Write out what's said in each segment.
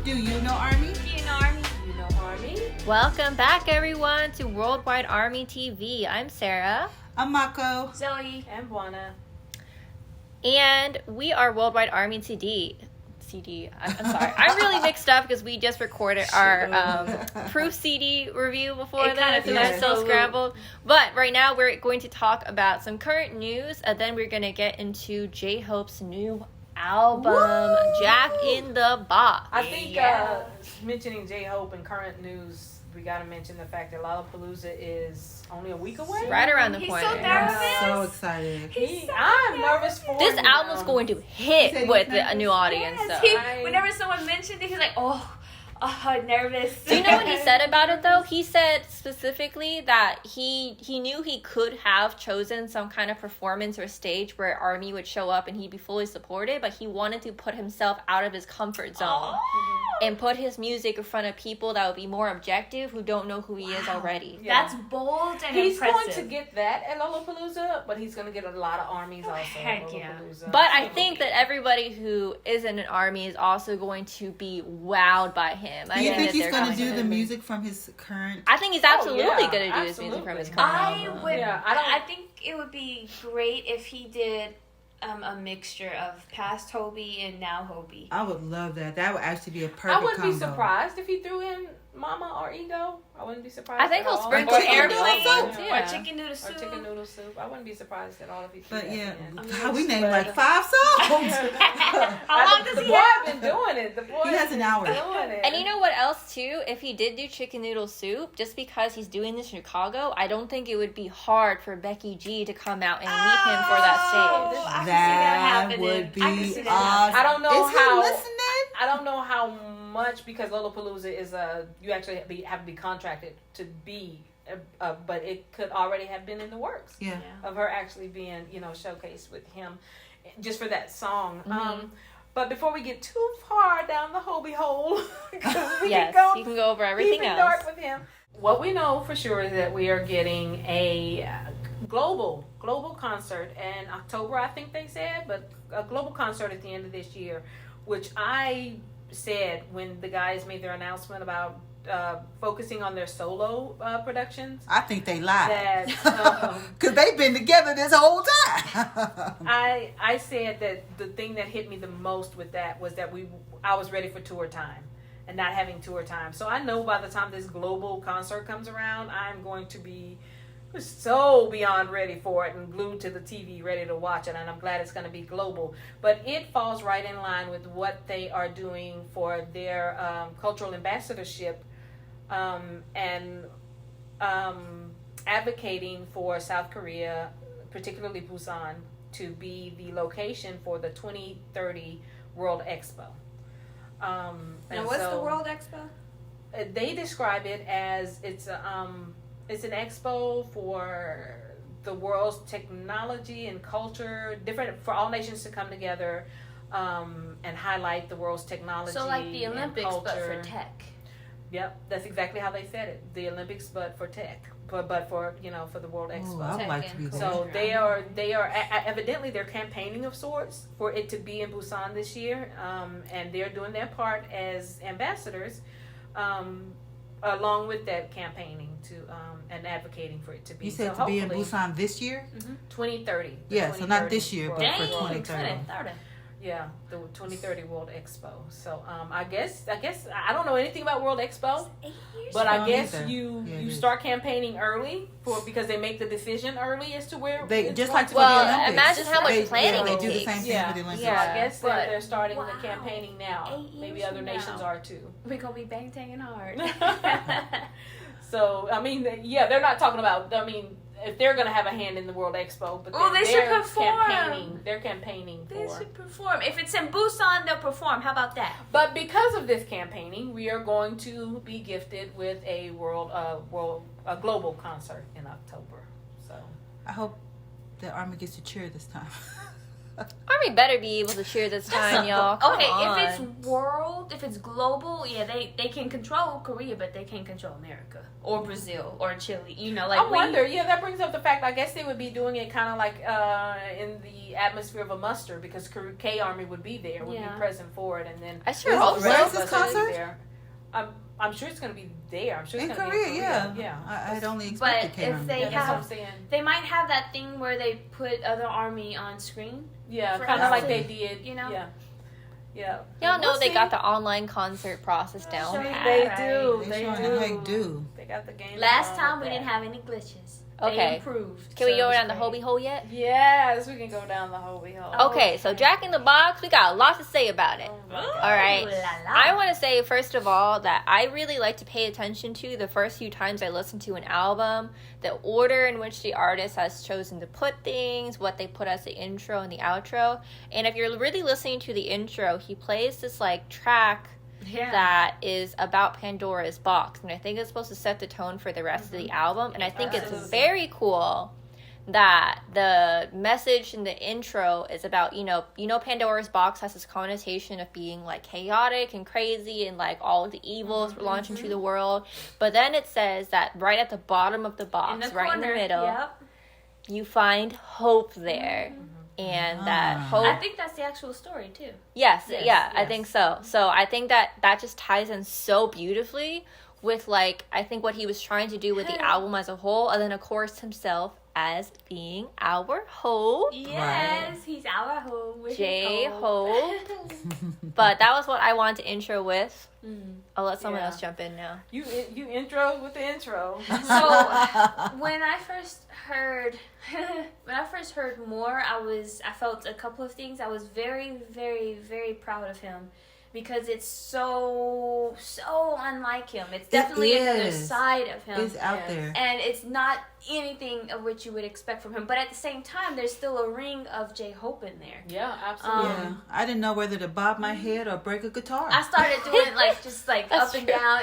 Do you know Army? Do you know Army? You know Army? Welcome back, everyone, to Worldwide Army TV. I'm Sarah. I'm Mako. Zoe. And Buana. And we are Worldwide Army I'm sorry. I'm really mixed up because we just recorded our proof CD review before this, and I'm still scrambled. But right now, we're going to talk about some current news, and then we're going to get into Jhope's new album, Woo! Jack in the Box. I think mentioning Jhope and current news, we got to mention the fact that Lollapalooza is only a week away. Right around the He's corner. so nervous. I'm so excited. I'm nervous for This him. album's going to hit with a new audience. Yes, whenever someone mentioned it, he's like, oh, nervous. Do you know what he said about it, though? He said specifically that he knew he could have chosen some kind of performance or stage where Army would show up and he'd be fully supported, but he wanted to put himself out of his comfort zone and put his music in front of people that would be more objective, who don't know who he is already. Yeah. That's bold and he's impressive. Going to get that at Lollapalooza, but he's going to get a lot of armies also Heck at yeah. Lollapalooza. But I think that everybody who isn't an Army is also going to be wowed by him. Do you think he's going to do the music from his current? I think he's absolutely going to do his music from his current I album. would. Yeah, I think it would be great if he did a mixture of past Hobie and now Hobie. I would love that. That would actually be a perfect I wouldn't combo. be surprised if he threw in Mama or Ego. I wouldn't be surprised. I think at he'll all. sprinkle Or airplane soup. Or chicken noodle soup. Or chicken noodle soup. I wouldn't be surprised at all if he threw But that yeah, in. God, we named like 5 songs. How long does the he boy have? been doing it. The boy He has an hour. Doing it. And you know what else, too? If he did do chicken noodle soup, just because he's doing this in Chicago, I don't think it would be hard for Becky G to come out and meet him for that stage. I can see That happening. would I can be see that awesome. I don't know Is how. he listening? I don't know how much, because Lollapalooza is you actually have to be contracted to be, but it could already have been in the works. Yeah. Of her actually being, showcased with him, just for that song. Mm-hmm. But before we get too far down the Hobie hole, Yes, you can go over everything deep and else. dark with him. What we know for sure is that we are getting a global concert in October, I think they said, but a global concert at the end of this year, which I said when the guys made their announcement about focusing on their solo productions. I think they lied. That Because they've been together this whole time. I said that the thing that hit me the most with that was that I was ready for tour time and not having tour time. So I know by the time this global concert comes around, I'm going to be so beyond ready for it and glued to the TV ready to watch it, and I'm glad it's going to be global. But it falls right in line with what they are doing for their cultural ambassadorship and advocating for South Korea, particularly Busan, to be the location for the 2030 World Expo. Now, what's the World Expo? They describe it as it's an expo for the world's technology and culture, different for all nations to come together and highlight the world's technology. So like the Olympics, and but culture. for tech. Yep, that's exactly how they said it. The Olympics, but for tech, but for for the World Expo. Ooh, I would like to be there. So they are evidently they're campaigning of sorts for it to be in Busan this year, and they're doing their part as ambassadors. Along with that campaigning to and advocating for it to be. You said so to be in Busan this year? 2030. Yeah, so not this year, but Dang, for 2030. 2030. Yeah, the 2030 World Expo. So I guess I don't know anything about World Expo, 8 years. but I I don't guess either. you Yeah, it is. start campaigning early because they make the decision early as to where They it's just going like to for be. the Olympics. imagine how much They planning do it the same takes. thing Yeah, with the Olympics. so I guess But- they're starting wow. the campaigning now. 8 years Maybe other from nations now. are too. We're gonna be bang tanging hard. So I mean, yeah, they're not talking about. I mean, if they're going to have a hand in the World Expo, but Oh, they should they're perform. campaigning. They're campaigning They for. should perform. If it's in Busan, they'll perform. How about that? But because of this campaigning, we are going to be gifted with a global concert in October. So I hope the Army gets to cheer this time. Army better be able to cheer this time, y'all. Come Okay, on. if it's world, if it's global, yeah, they can control Korea, but they can't control America or Brazil or Chile. You know, like I wonder. Yeah, that brings up the fact. I guess they would be doing it kind of like in the atmosphere of a muster, because K Army would be there, would be present for it, and then I sure hope so. Where's this concert? There. I'm sure it's going to be there. I'm sure it's In going to be in Korea, Korea. Yeah. I'd only But expect if they That's what I'm have, saying. they might have that thing where they put other army on screen. Yeah, for kind of us like to- they did. you know? Yeah. Yeah. Y'all know We'll they see. got the online concert process down Sure pat. They Right. do. They They sure do. the heck do. They got the game. Last down time with we didn't that. have any glitches. Okay. They improved. Can we so go it was down the great. hobie hole yet? Yes, we can go down the Hobie Hole. Okay, so Jack in the Box, we got a lot to say about it. Oh my Ooh, God. All right. la, la. I want to say, first of all, that I really like to pay attention to the first few times I listen to an album, the order in which the artist has chosen to put things, what they put as the intro and the outro. And if you're really listening to the intro, he plays this like track Yeah. that is about Pandora's box, and I think it's supposed to set the tone for the rest of the album. And I think it's Absolutely. very cool that the message in the intro is about, you know Pandora's box has this connotation of being like chaotic and crazy and like all of the evils launch into the world, but then it says that right at the bottom of the box, in the right corner, in the middle, Yep. you find hope there. And that hope, I think that's the actual story too. yes, Yes, yeah, I yes. think so. So I think that just ties in so beautifully with, like, I think what he was trying to do with the album as a whole, and then of course himself as being our hope. Yes, he's our home. with his J-Hope. But that was what I wanted to intro with. Mm. I'll let someone Yeah. else jump in now. You intro with the intro. So when I first heard more, I felt a couple of things. I was very, very, very proud of him because it's so unlike him. It's definitely another is. side of him. It's out Yes. there. And it's not anything of what you would expect from him. But at the same time, there's still a ring of J-Hope in there. Yeah, absolutely. Yeah, I didn't know whether to bob my head or break a guitar. I started doing just like That's up and true. down.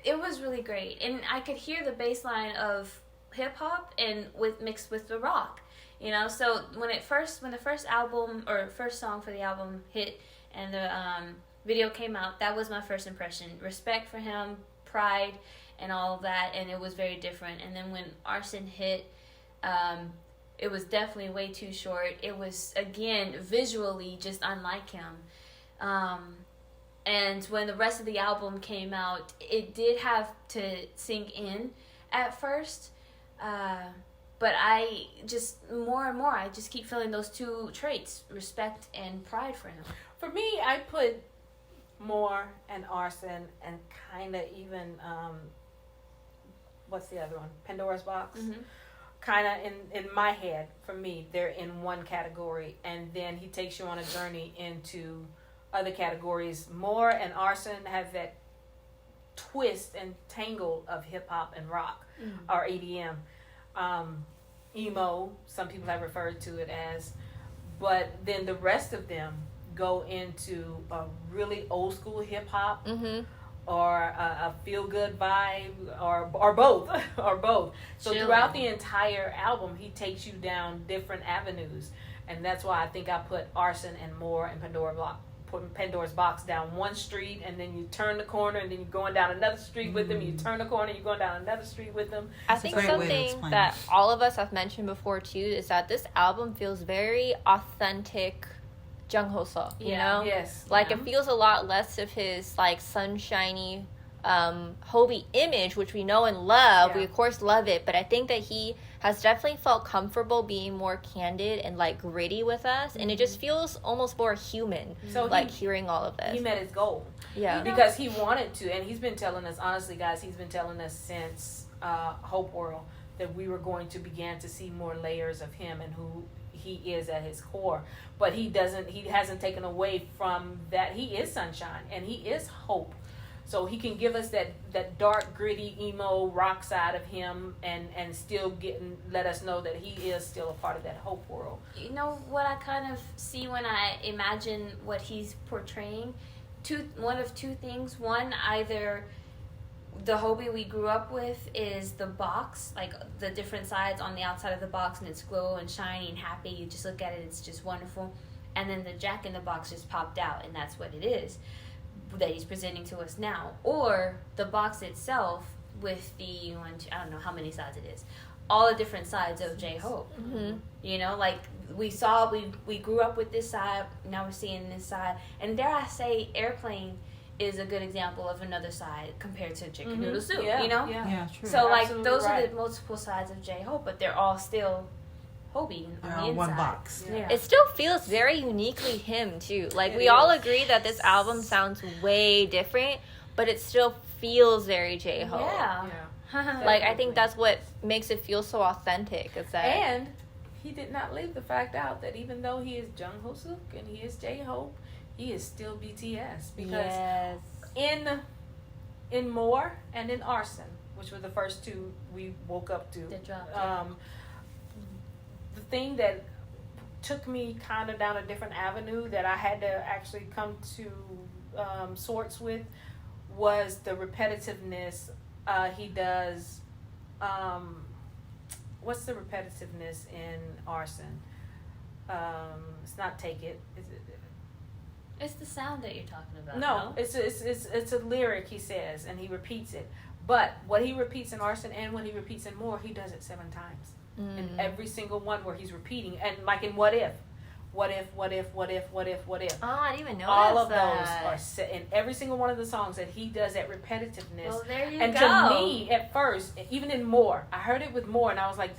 It was really great, and I could hear the bass line of hip hop and mixed with the rock. So when the first album or first song for the album hit and the video came out, that was my first impression. Respect for him, pride, and all of that, and it was very different. And then when Arson hit, it was definitely way too short. It was, again, visually just unlike him. And when the rest of the album came out, it did have to sink in at first. But I just, more and more, I just keep feeling those two traits, respect and pride for him. For me, I put More and Arson and kind of even what's the other one? Pandora's Box. Mm-hmm. Kind of in my head, for me, they're in one category, and then he takes you on a journey into other categories. More and Arson have that twist and tangle of hip hop and rock, or EDM, emo. Some people have referred to it as, but then the rest of them go into a really old school hip hop. Mm-hmm. Or a feel good vibe, or both, or both. So Chilling. throughout the entire album, he takes you down different avenues, and that's why I think I put Arson and More and Pandora's Box down one street, and then you turn the corner, and then you're going down another street with them. You turn the corner, you're going down another street with them. I think great way to something explain that it. all of us have mentioned before too is that this album feels very authentic Jung Ho Seo, you Yeah. know? Yes, Like yeah. it feels a lot less of his like sunshiny Hobie image, which we know and love. Yeah. We of course love it, but I think that he has definitely felt comfortable being more candid and like gritty with us, and it just feels almost more human. So Like he hearing all of this. met his goal. Yeah. Because he wanted to, and he's been telling us, honestly, guys, he's been telling us since Hope World that we were going to begin to see more layers of him and who he is at his core. But he hasn't taken away from that. He is sunshine and he is hope. So he can give us that dark, gritty, emo, rock side of him and still let us know that he is still a part of that hope world. You know what I kind of see when I imagine what he's portraying? One of two things. One, either the Hobie we grew up with is the box, like the different sides on the outside of the box, and it's glow and shiny and happy. You just look at it, it's just wonderful. And then the Jack in the Box just popped out, and that's what it is that he's presenting to us now. Or the box itself with the one, I don't know how many sides it is, all the different sides of J-Hope. Mm-hmm. You know, like we grew up with this side, now we're seeing this side. And dare I say, Airplane is a good example of another side compared to Chicken Noodle Soup, Yeah, you know? Yeah, true. So, like, Absolutely those are right. the multiple sides of J-Hope, but they're all still Hobie on They're the all inside. one box. Yeah. It still feels very uniquely him too. Like It we all is. agree that this album sounds way different, but it still feels very J-Hope. Yeah. Like I think that's what makes it feel so authentic. Is that And he did not leave the fact out that even though he is Jung Ho Suk and he is J-Hope, he is still BTS because yes. in More and in Arson, which were the first two we woke up to, That dropped, the thing that took me kind of down a different avenue that I had to actually come to sorts with was the repetitiveness. He does. What's the repetitiveness in Arson? It's not Take It. Is it? It's the sound that you're talking about. No, it's a lyric he says, and he repeats it. But what he repeats in Arson and what he repeats in More, he does it 7 times. In every single one where he's repeating. And like in What If. What if, what if, what if, what if, what if. Oh, I didn't even know All of that. those are set in every single one of the songs that he does that repetitiveness. Well, there you And go. to me, at first, even in More, I heard it with More, and I was like,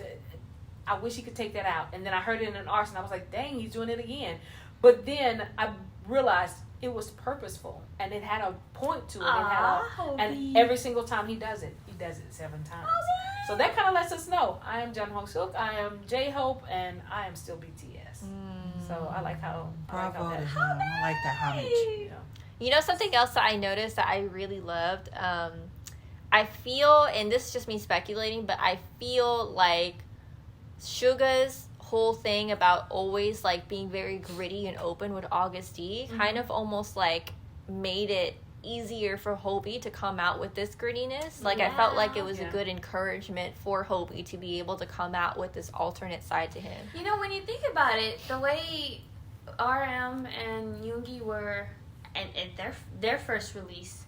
I wish he could take that out. And then I heard it in an Arson, I was like, dang, he's doing it again. But then I realized it was purposeful, and it had a point to it. And every single time he does it 7 times. So that kind of lets us know I am Jung Ho Suk, I am J-Hope, and I am still BTS. So I like how Bravo to that. him. I like that homage. Yeah. You know something else that I noticed that I really loved? I feel, and this is just me speculating, but I feel like Suga's whole thing about always like being very gritty and open with August D kind of almost like made it easier for Hobie to come out with this grittiness. Like I felt like it was a good encouragement for Hobie to be able to come out with this alternate side to him. You know, when you think about it, the way RM and Yoongi were, and their first release,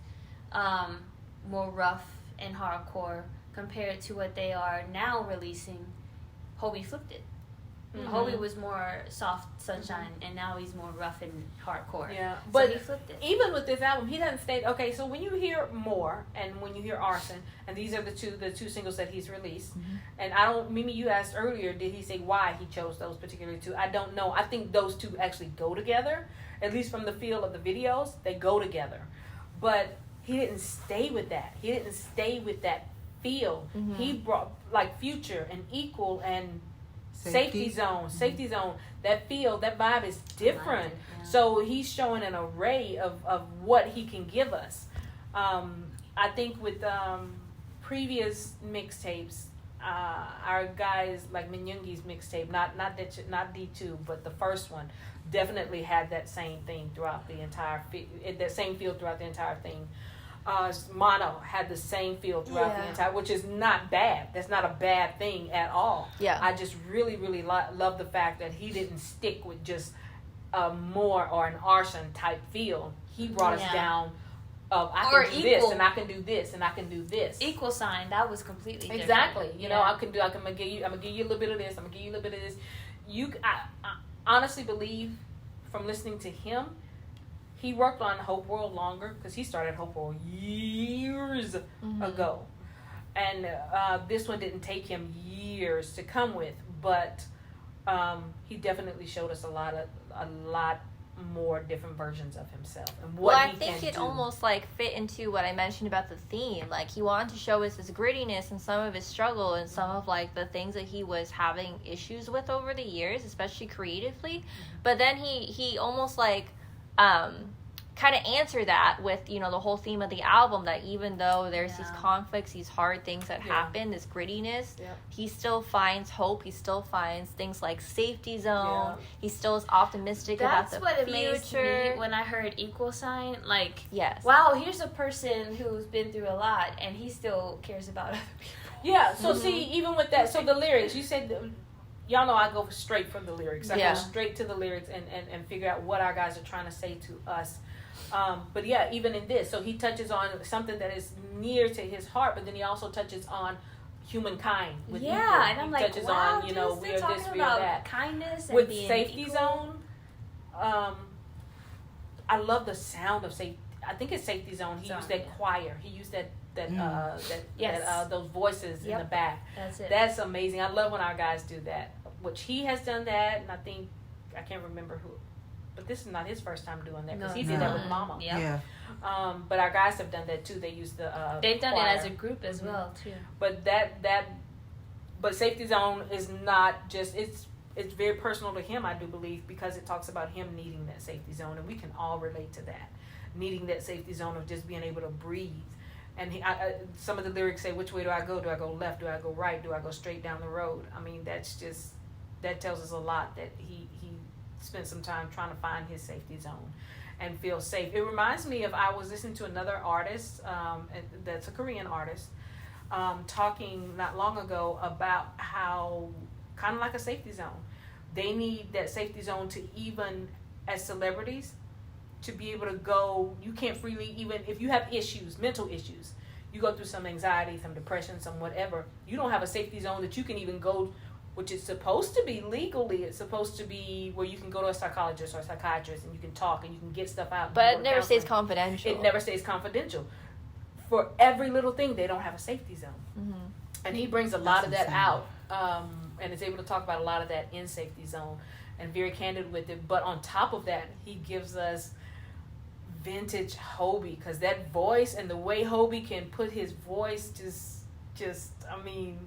more rough and hardcore compared to what they are now releasing, Hobie flipped it. Hobie was more soft sunshine, and now he's more rough and hardcore. Yeah, So but he flipped it. even with this album, he doesn't stay. Okay, so when you hear More and when you hear Arson, and these are the two singles that he's released, and I don't. Mimi, you asked earlier, did he say why he chose those particular two? I don't know. I think those two actually go together, at least from the feel of the videos, they go together. But he didn't stay with that. He didn't stay with that feel. He brought like Future and Equal and Safety Zone, that feel, that vibe is different. Yeah. So he's showing an array of what he can give us. I think with previous mixtapes, our guys like Minyoung's mixtape, not D2, but the first one, definitely had that same thing throughout the entire that same feel throughout the entire thing. Mono had the same feel throughout the entire, which is not bad. That's not a bad thing at all. Yeah. I just really, really love the fact that he didn't stick with just a More or an Arson type feel. He brought us down of I Or can do this Equal. and I can do this and I can do this. Equal sign, that was completely different. Exactly. You know, I'm gonna give you a little bit of this. I'm gonna give you a little bit of this. I honestly believe from listening to him, he worked on Hope World longer because he started Hope World years ago, and this one didn't take him years to come with, but he definitely showed us a lot more different versions of himself and what I he think can it do. almost like fit into what I mentioned about the theme. Like he wanted to show us his grittiness and some of his struggle and some of like the things that he was having issues with over the years, especially creatively. But then he almost like kind of answer that with, you know, the whole theme of the album, that even though there's these conflicts, these hard things that happen, this grittiness, he still finds hope. He still finds things like Safety Zone. He still is optimistic about the future. That's what amazed me when I heard equal sign, like, Yes. wow, here's a person who's been through a lot and he still cares about other people. Yeah, so see, even with that, so the lyrics, you said, y'all know I go straight from the lyrics. I go straight to the lyrics and figure out what our guys are trying to say to us. But yeah, even in this, so he touches on something that is near to his heart, but then he also touches on humankind. With equal. And I'm he like, touches wow, on, you know, we are this, we are that. Kindness and With being Safety equal. Zone, I love the sound of Safety. I think it's Safety Zone. He used that choir. He used that those voices in the back. That's it. That's amazing. I love when our guys do that. Which he has done that, and I can't remember who, but this is not his first time doing that because he did that with Mama. Yeah. But our guys have done that too. They use the they've done choir. it as a group as well too. But but Safety Zone is not just it's very personal to him, I do believe, because it talks about him needing that safety zone, and we can all relate to that, needing that safety zone of just being able to breathe. And some of the lyrics say, which way do I go? Do I go left? Do I go right? Do I go straight down the road? I mean, that tells us a lot that he spent some time trying to find his safety zone and feel safe. It reminds me of, I was listening to another artist, that's a Korean artist, talking not long ago about how, kind of like a safety zone, they need that safety zone to, even as celebrities, to be able to go, you can't freely, even if you have issues, mental issues, you go through some anxiety, some depression, some whatever, you don't have a safety zone that you can even go, which is supposed to be legally, it's supposed to be where you can go to a psychologist or a psychiatrist and you can talk and you can get stuff out. But it never stays confidential. It never stays confidential. For every little thing, they don't have a safety zone. Mm-hmm. And he brings a lot of that out, and is able to talk about a lot of that in Safety Zone and very candid with it. But on top of that, he gives us vintage Hobie, because that voice and the way Hobie can put his voice just I mean,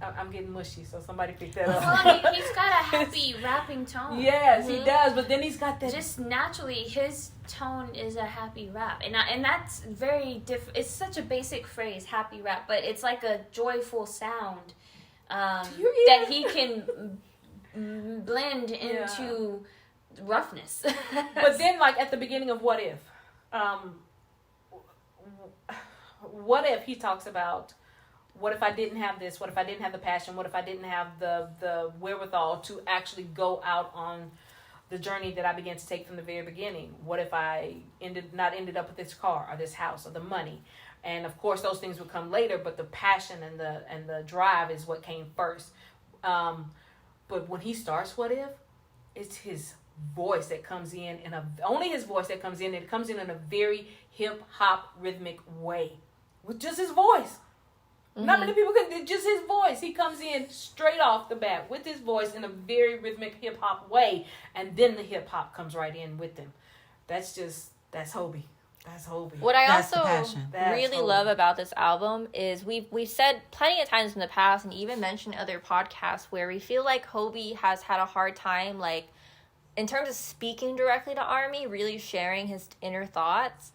I'm getting mushy, so somebody pick that up. Well, he's got a happy rapping tone. Yes, he does, but then he's got that. Just naturally, his tone is a happy rap, and that's very different. It's such a basic phrase, happy rap, but it's like a joyful sound that he can blend into roughness. But then, like at the beginning of What If he talks about, what if I didn't have this? What if I didn't have the passion? What if I didn't have the wherewithal to actually go out on the journey that I began to take from the very beginning? What if I ended up with this car or this house or the money? And of course, those things would come later, but the passion and the drive is what came first. But when he starts What If, it's his voice that comes in, only his voice that comes in, and it comes in a very hip-hop rhythmic way. With just his voice. Mm-hmm. Not many people can, just his voice. He comes in straight off the bat with his voice in a very rhythmic hip-hop way, and then the hip-hop comes right in with him. That's Hobie. That's Hobie. What I That's also really love about this album is we've said plenty of times in the past, and even mentioned other podcasts, where we feel like Hobie has had a hard time, like, in terms of speaking directly to ARMY, really sharing his inner thoughts.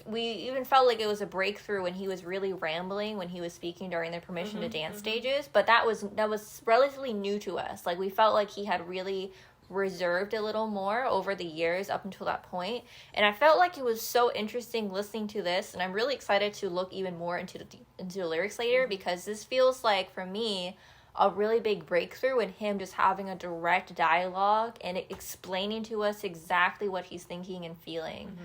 We even felt like it was a breakthrough when he was really rambling when he was speaking during the Permission to Dance stages, but that was relatively new to us. Like, we felt like he had really reserved a little more over the years up until that point, and I felt like it was so interesting listening to this, and I'm really excited to look even more into the lyrics later, because this feels like, for me, a really big breakthrough in him just having a direct dialogue and explaining to us exactly what he's thinking and feeling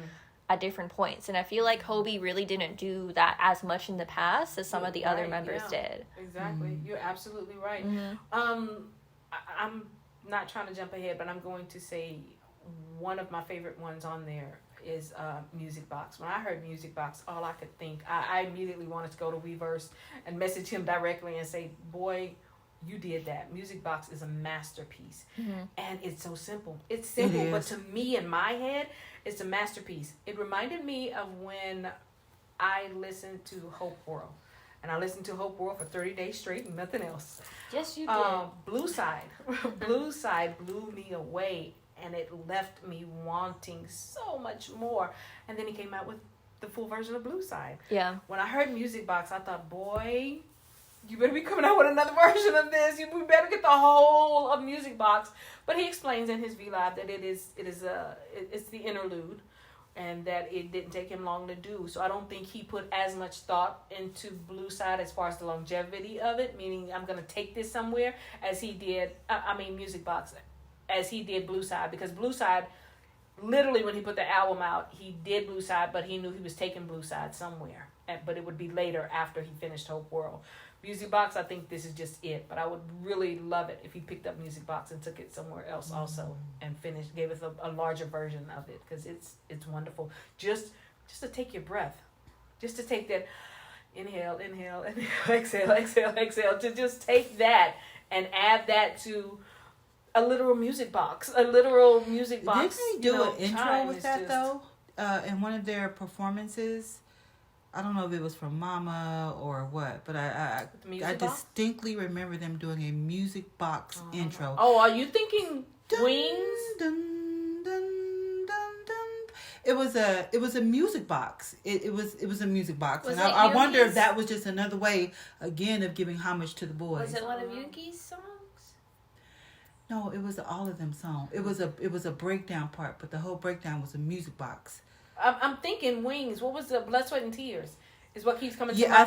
at different points. And I feel like Hobie really didn't do that as much in the past as some of the other members did. Exactly. You're absolutely right. I'm not trying to jump ahead, but I'm going to say one of my favorite ones on there is Music Box. When I heard Music Box, all I could think, I immediately wanted to go to Weverse and message him directly and say, boy, you did that. Music Box is a masterpiece. And it's so simple. It's simple, but to me, in my head, it's a masterpiece. It reminded me of when I listened to Hope World. And I listened to Hope World for 30 days straight and nothing else. Yes, you did. Blue Side. Blue Side blew me away, and it left me wanting so much more. And then he came out with the full version of Blue Side. Yeah. When I heard Music Box, I thought, boy, you better be coming out with another version of this. We better get the whole of Music Box. But he explains in his V-Live that it's the interlude, and that it didn't take him long to do. So I don't think he put as much thought into Blue Side as far as the longevity of it, meaning I'm going to take this somewhere, as he did, Music Box, as he did Blue Side. Because Blue Side, literally when he put the album out, he did Blue Side, but he knew he was taking Blue Side somewhere. But it would be later after he finished Hope World. Music Box, I think this is just it. But I would really love it if he picked up Music Box and took it somewhere else also, and gave us a larger version of it, because it's wonderful. Just to take your breath, just to take that inhale, exhale, exhale. To just take that and add that to a literal music box. Didn't they do an intro with that though? In one of their performances. I don't know if it was from Mama or what, but I distinctly remember them doing a Music Box intro. Oh, are you thinking Wings? Dun, dun, dun, dun. It was a Music Box. It was a Music Box, and I wonder if that was just another way again of giving homage to the boys. Was it one of Yuki's songs? No, it was all of them song. It was a breakdown part, but the whole breakdown was a Music Box. I'm thinking Wings. What was the Blood, Sweat, and Tears? Is what keeps coming to my mind.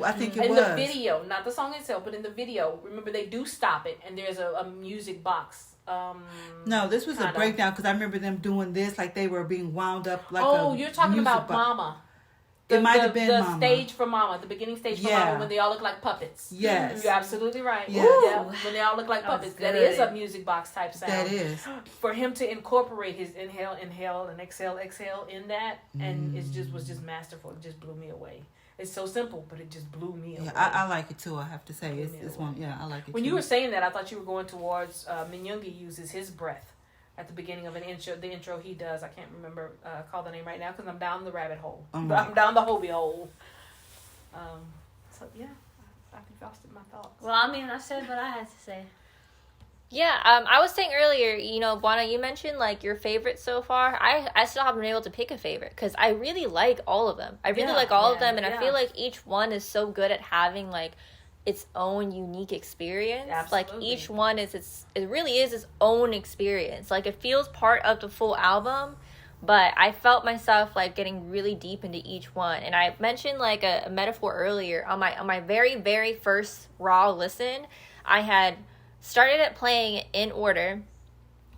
I think it in was. In the video, not the song itself, but in the video. Remember, they do stop it, and there's a music box. No, this was a breakdown, because I remember them doing this like they were being wound up like you're talking about Mama. It might have been the Mama. stage for Mama, the beginning stage for Mama, when they all look like puppets. Yes. You're absolutely right. Yes. Yeah, when they all look like puppets. That is a music box type sound. That is. For him to incorporate his inhale, and exhale in that, and it was just masterful. It just blew me away. It's so simple, but it just blew me away. Yeah, I like it too, I have to say. It's one, I like it when too. you were saying that, I thought you were going towards Minyungi uses his breath at the beginning of an intro. The intro he does, I can't remember, call the name right now, because I'm down the rabbit hole. I'm down the hobie hole. So yeah, I've exhausted my thoughts. Well, I said what I had to say. Yeah, I was saying earlier, Buana, you mentioned, like, your favorite so far. I still haven't been able to pick a favorite, because I really like all of them. I really like all of them, and I feel like each one is so good at having, like, its own unique experience. Absolutely. Like, each one it really is its own experience. Like, it feels part of the full album, but I felt myself, like, getting really deep into each one. And I mentioned, like, a metaphor earlier. On my very, very first raw listen, I had started it playing in order,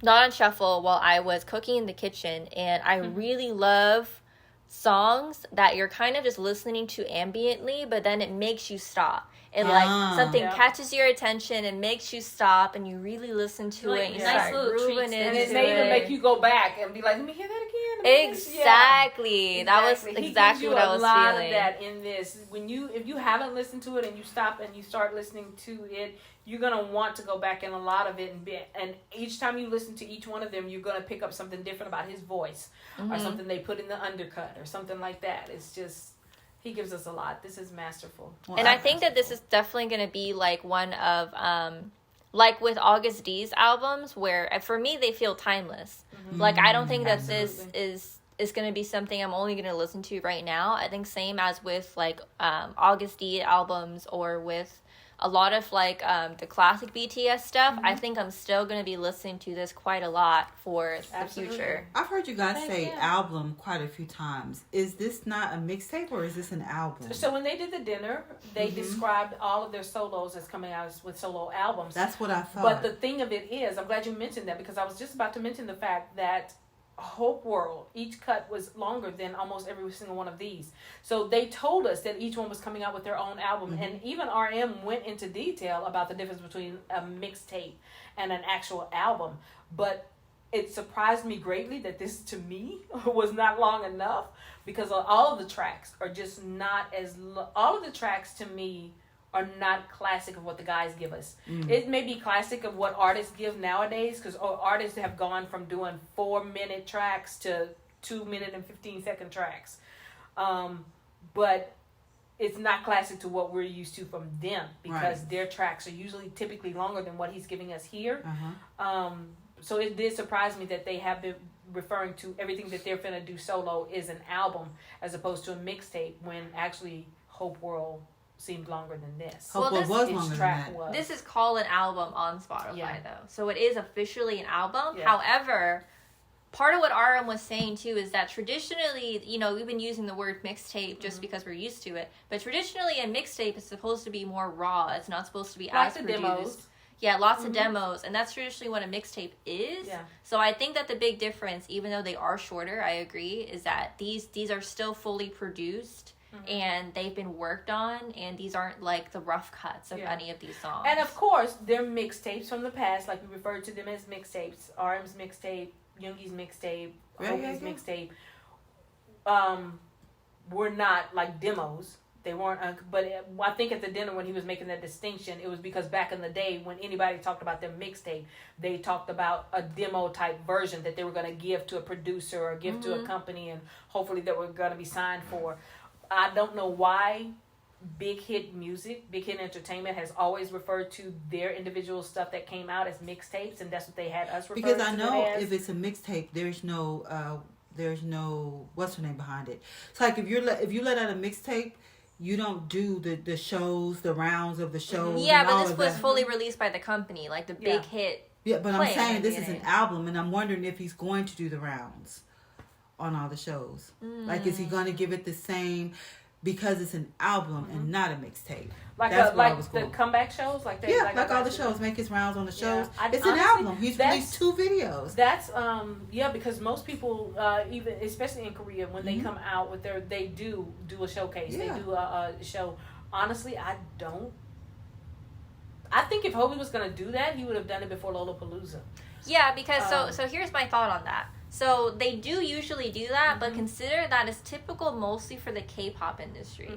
not on shuffle, while I was cooking in the kitchen. And I really love songs that you're kind of just listening to ambiently, but then it makes you stop. It something catches your attention and makes you stop, and you really listen to it. And you start grooving into it. And it may even make you go back and be like, let me hear that again. Exactly. Yeah. That was exactly what I was feeling. He gives you a lot of that in this. If you haven't listened to it and you stop and you start listening to it, you're gonna want to go back in a lot of it, and each time you listen to each one of them, you're gonna pick up something different about his voice, or something they put in the undercut, or something like that. It's just, he gives us a lot. This is masterful. And I think that this is definitely going to be like one of, like with August D's albums, where for me they feel timeless. Like, I don't think that this is going to be something I'm only going to listen to right now. I think same as with like August D albums, or with a lot of like the classic BTS stuff. I think I'm still going to be listening to this quite a lot for the future. I've heard you guys say album quite a few times. Is this not a mixtape, or is this an album? So when they did the dinner, they described all of their solos as coming out with solo albums. That's what I thought. But the thing of it is, I'm glad you mentioned that, because I was just about to mention the fact that Hope World, each cut was longer than almost every single one of these. So they told us that each one was coming out with their own album. And even RM went into detail about the difference between a mixtape and an actual album. But it surprised me greatly that this, to me, was not long enough, because all of the tracks are just not as... all of the tracks, to me, are not classic of what the guys give us. It may be classic of what artists give nowadays, because artists have gone from doing 4-minute tracks to 2-minute and 15-second tracks. But it's not classic to what we're used to from them, because their tracks are usually typically longer than what he's giving us here. So it did surprise me that they have been referring to everything that they're finna do solo is an album, as opposed to a mixtape, when actually Hope World seemed longer than this. Well, this was longer than that. Was. This is called an album on Spotify, though. So it is officially an album. Yeah. However, part of what RM was saying, too, is that traditionally, you know, we've been using the word mixtape just because we're used to it. But traditionally, a mixtape is supposed to be more raw. It's not supposed to be as produced. Demos. Yeah, lots of demos. And that's traditionally what a mixtape is. Yeah. So I think that the big difference, even though they are shorter, I agree, is that these are still fully produced. And they've been worked on, and these aren't like the rough cuts of any of these songs. And of course, they're mixtapes from the past, like we referred to them as mixtapes. RM's mixtape, Youngi's mixtape, Hope's mixtape. Were not like demos. They weren't, but I think at the dinner when he was making that distinction, it was because back in the day when anybody talked about their mixtape, they talked about a demo type version that they were going to give to a producer or give to a company, and hopefully that were going to be signed for. I don't know why Big Hit Music, Big Hit Entertainment has always referred to their individual stuff that came out as mixtapes, and that's what they had us refer to. Because I know if it's a mixtape, there's no what's her name behind it. It's like if you let out a mixtape, you don't do the shows, the rounds of the shows. Yeah, but this was fully released by the company, like the Big Hit. Yeah, but I'm saying this is an album, and I'm wondering if he's going to do the rounds on all the shows. Like, is he going to give it the same because it's an album and not a mixtape? Like the comeback shows, like all the shows make his rounds on the shows. Yeah. It's an album. He's released 2 videos. That's because most people, even especially in Korea, when they come out with they do a showcase. Yeah. They do a show. Honestly, I think if Hobie was gonna do that, he would have done it before Lollapalooza. Yeah, because so here's my thought on that. So they do usually do that, but consider that is typical mostly for the K-pop industry.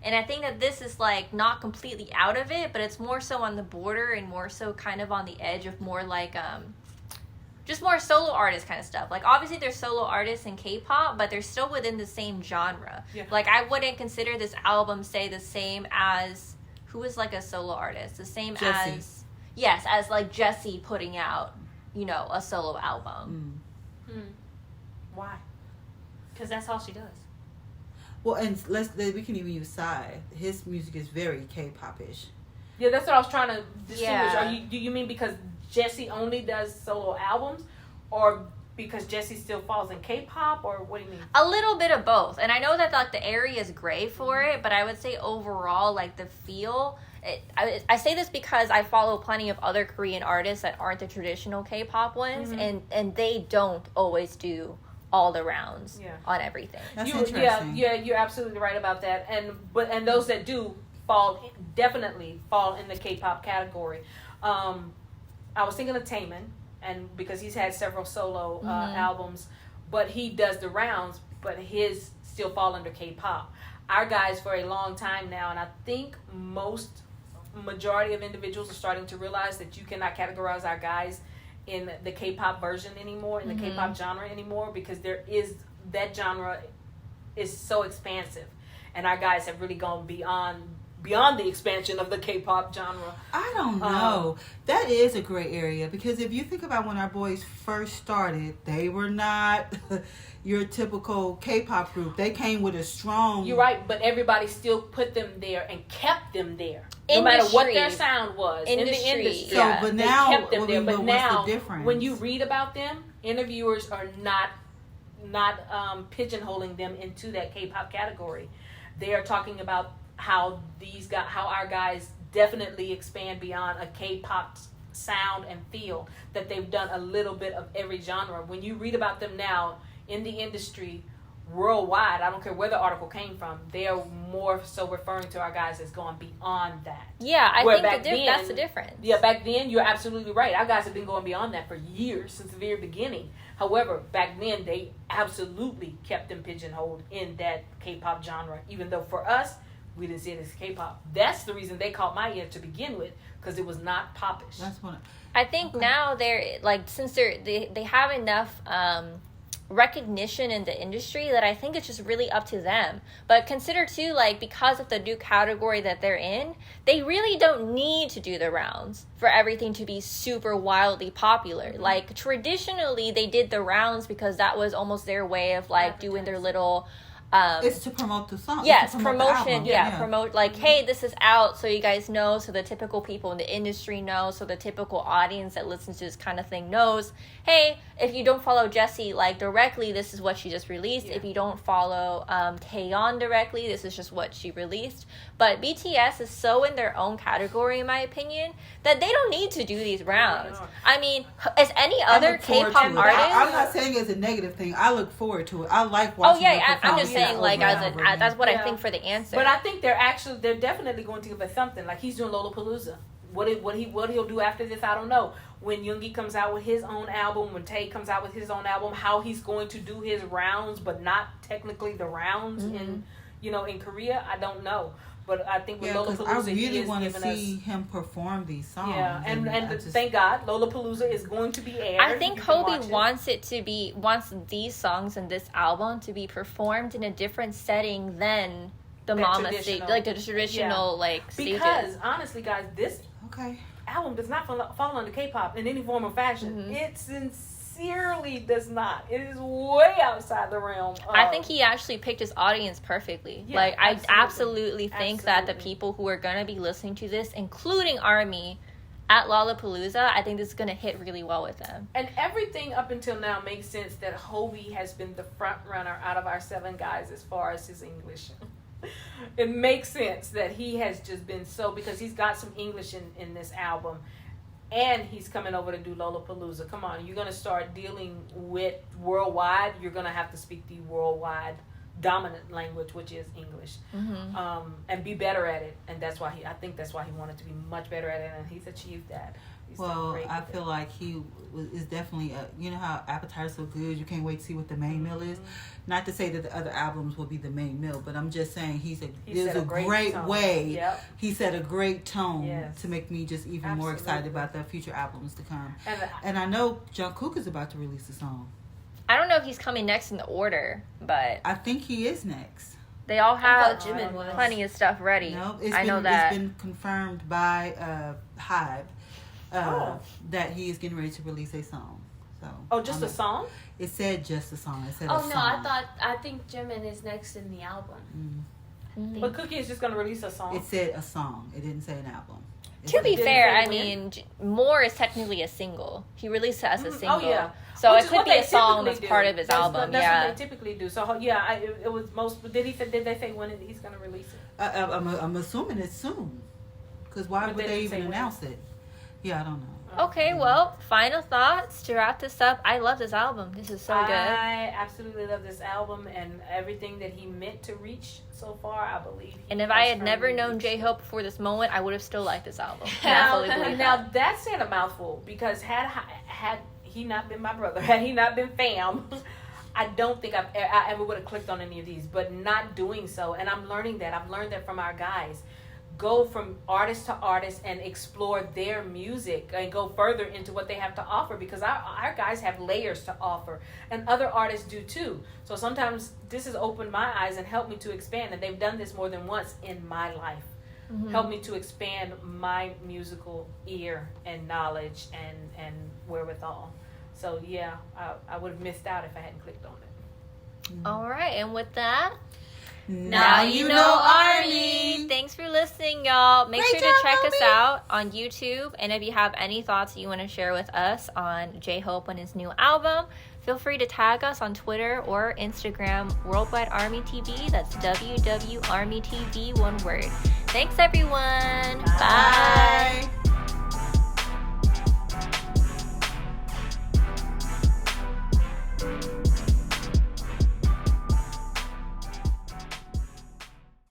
And I think that this is like not completely out of it, but it's more so on the border and more so kind of on the edge of more like just more solo artist kind of stuff. Like obviously there's solo artists in K-pop, but they're still within the same genre. Yeah. Like I wouldn't consider this album say the same as who is like a solo artist, the same Jessie. as like Jessie putting out, you know, a solo album. Why? Because that's all she does. Well, and we can even use Psy. His music is very K-pop-ish. Yeah, that's what I was trying to distinguish. Yeah. Do you mean because Jessie only does solo albums, or because Jessie still falls in K-pop, or what do you mean? A little bit of both. And I know that like the area is gray for it, but I would say overall, like the feel. I say this because I follow plenty of other Korean artists that aren't the traditional K-pop ones, and they don't always do all the rounds on everything. That's interesting. Yeah, you're absolutely right about that. And those that do definitely fall in the K-pop category. I was thinking of Taemin, and because he's had several solo albums, but he does the rounds, but his still fall under K-pop. Our guys for a long time now, and I think majority of individuals are starting to realize that you cannot categorize our guys in the K-pop version anymore, in the K-pop genre anymore, because that genre is so expansive, and our guys have really gone beyond the expansion of the K-pop genre. I don't know. That is a gray area, because if you think about when our boys first started, they were not your typical K-pop group. They came with a strong... You're right, but everybody still put them there and kept them there. No matter what their sound was in the industry. So, but now, they kept them there. But now, what's the difference? When you read about them, interviewers are not pigeonholing them into that K-pop category. They are talking about how our guys definitely expand beyond a K-pop sound and feel, that they've done a little bit of every genre. When you read about them now in the industry worldwide, I don't care where the article came from, they are more so referring to our guys as going beyond that. Yeah, I think that's the difference. Yeah, back then, you're absolutely right. Our guys have been going beyond that for years, since the very beginning. However, back then, they absolutely kept them pigeonholed in that K-pop genre, even though for us, we didn't see it as K-pop. That's the reason they caught my ear to begin with, because it was not popish. That's what I think now they're like, since they have enough recognition in the industry that I think it's just really up to them. But consider too, like, because of the new category that they're in, they really don't need to do the rounds for everything to be super wildly popular. Like traditionally they did the rounds because that was almost their way of like doing their little It's to promote the song. Yes, promotion. Promote like, hey, this is out, so you guys know, so the typical people in the industry know, so the typical audience that listens to this kind of thing knows. Hey, if you don't follow Jessie like directly, this is what she just released. Yeah. If you don't follow Taeyeon directly, this is just what she released. But BTS is so in their own category, in my opinion, that they don't need to do these rounds. I mean, as any other K-pop artist, I'm not saying it's a negative thing. I look forward to it. I like watching. I'm just saying, like, that's what I think for the answer. But I think they're definitely going to give us something. Like, he's doing Lollapalooza. What he'll do after this, I don't know. When Yoongi comes out with his own album, when Tae comes out with his own album, how he's going to do his rounds, but not technically the rounds in Korea, I don't know. But I think with Lollapalooza, I really want to see him perform these songs. Yeah, and thank God, Lollapalooza is going to be aired. I think Hobie wants these songs and this album to be performed in a different setting than the Mama stage, like the traditional stages. Because honestly, guys, this album does not fall under K-pop in any form or fashion. Mm-hmm. It sincerely does not. It is way outside the realm. I think he actually picked his audience perfectly. Yeah, I absolutely think that the people who are going to be listening to this, including ARMY, at Lollapalooza, I think this is going to hit really well with them. And everything up until now makes sense that Hobie has been the front runner out of our 7 guys as far as his English. It makes sense that he has just been because he's got some English in this album. And he's coming over to do Lollapalooza. Come on, you're going to start dealing with worldwide. You're going to have to speak the worldwide dominant language, which is English, and be better at it. And that's why I think that's why he wanted to be much better at it, and he's achieved that. I feel like he is definitely, you know how Appetite's so good, you can't wait to see what the main meal is. Not to say that the other albums will be the main meal, but I'm just saying he set a great way. Yep. He set a great tone to make me just even more excited about the future albums to come. And I know Jungkook is about to release a song. I don't know if he's coming next in the order, but I think he is next. They all have plenty of stuff ready. No, it's been confirmed by Hive. That he is getting ready to release a song. So just a song? It said just a song. It said a song. I think Jimin is next in the album. Mm-hmm. But Cookie is just going to release a song. It said a song. It didn't say an album. To be fair, I mean, More is technically a single. He released it as a single. Oh, yeah. So it could be a song that's part of his album. That's what they typically do. So, it was did they say when he's going to release it? I'm assuming it's soon. Because why would they even announce it? Yeah, I don't know. Okay, well, final thoughts to wrap this up. I love this album. This is so good. I absolutely love this album and everything that he meant to reach so far, I believe. And if I had never known Jhope before this moment, I would have still liked this album. Now, that's saying a mouthful, because had he not been my brother, had he not been fam, I don't think I ever would have clicked on any of these. But not doing so, and I'm learning that. I've learned that from our guys. Go from artist to artist and explore their music and go further into what they have to offer, because our guys have layers to offer and other artists do too. So sometimes this has opened my eyes and helped me to expand, and they've done this more than once in my life. Helped me to expand my musical ear and knowledge and wherewithal. So yeah, I would have missed out if I hadn't clicked on it. All right, and with that, now you know ARMY. Thanks for listening, y'all. Make sure to check us out on YouTube. And if you have any thoughts you want to share with us on Jhope and his new album, feel free to tag us on Twitter or Instagram, WWARMYTV. That's WWARMYTV, one word. Thanks, everyone. Bye.